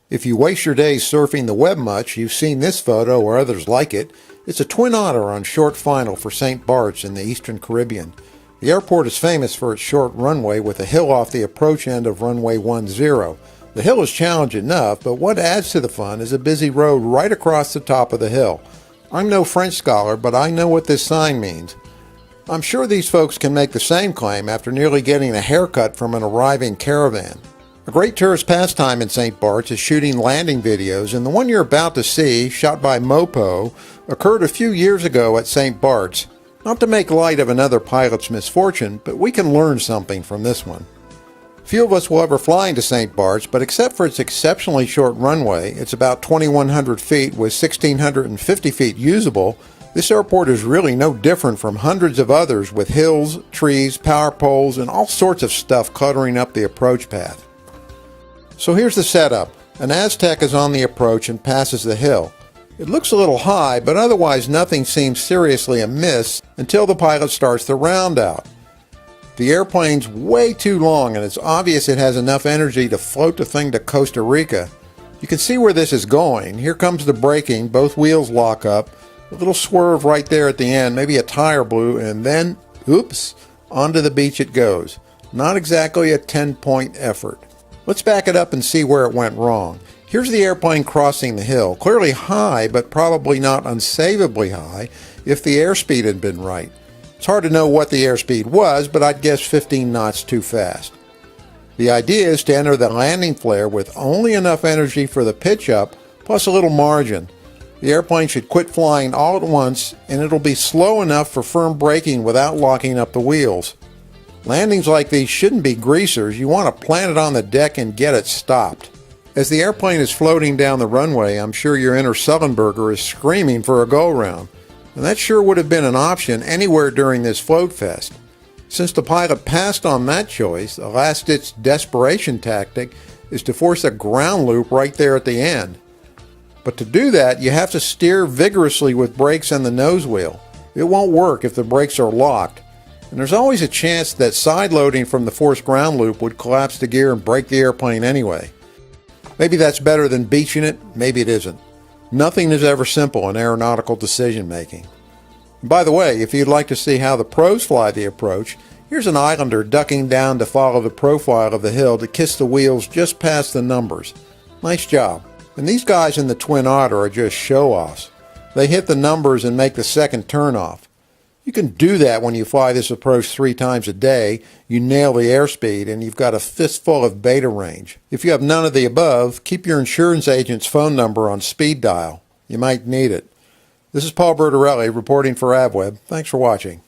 If you waste your days surfing the web much, you've seen this photo or others like it. It's a twin otter on short final for St. Barts in the Eastern Caribbean. The airport is famous for its short runway with a hill off the approach end of runway 10. The hill is challenging enough, but what adds to the fun is a busy road right across the top of the hill. I'm no French scholar, but I know what this sign means. I'm sure these folks can make the same claim after nearly getting a haircut from an arriving caravan. A great tourist pastime in St. Barts is shooting landing videos, and the one you're about to see, shot by Mopo, occurred a few years ago at St. Barts. Not to make light of another pilot's misfortune, but we can learn something from this one. Few of us will ever fly into St. Barts, but except for its exceptionally short runway, it's about 2,100 feet with 1,650 feet usable, this airport is really no different from hundreds of others with hills, trees, power poles, and all sorts of stuff cluttering up the approach path. So here's the setup. An Aztec is on the approach and passes the hill. It looks a little high, but otherwise nothing seems seriously amiss until the pilot starts the round out. The airplane's way too long, and it's obvious it has enough energy to float the thing to Costa Rica. You can see where this is going. Here comes the braking, both wheels lock up, a little swerve right there at the end, maybe a tire blew, and then, oops, onto the beach it goes. Not exactly a 10-point effort. Let's back it up and see where it went wrong. Here's the airplane crossing the hill, clearly high, but probably not unsavably high if the airspeed had been right. It's hard to know what the airspeed was, but I'd guess 15 knots too fast. The idea is to enter the landing flare with only enough energy for the pitch up, plus a little margin. The airplane should quit flying all at once, and it'll be slow enough for firm braking without locking up the wheels. Landings like these shouldn't be greasers. You want to plant it on the deck and get it stopped. As the airplane is floating down the runway, I'm sure your inner Sullenberger is screaming for a go-round. And that sure would have been an option anywhere during this float fest. Since the pilot passed on that choice, the last-ditch desperation tactic is to force a ground loop right there at the end. But to do that, you have to steer vigorously with brakes and the nose wheel. It won't work if the brakes are locked. And there's always a chance that side loading from the forced ground loop would collapse the gear and break the airplane anyway. Maybe that's better than beaching it, maybe it isn't. Nothing is ever simple in aeronautical decision making. By the way, if you'd like to see how the pros fly the approach, here's an islander ducking down to follow the profile of the hill to kiss the wheels just past the numbers. Nice job. And these guys in the Twin Otter are just show-offs. They hit the numbers and make the second turnoff. You can do that when you fly this approach 3 times a day, you nail the airspeed, and you've got a fistful of beta range. If you have none of the above, keep your insurance agent's phone number on speed dial. You might need it. This is Paul Bertorelli reporting for AvWeb. Thanks for watching.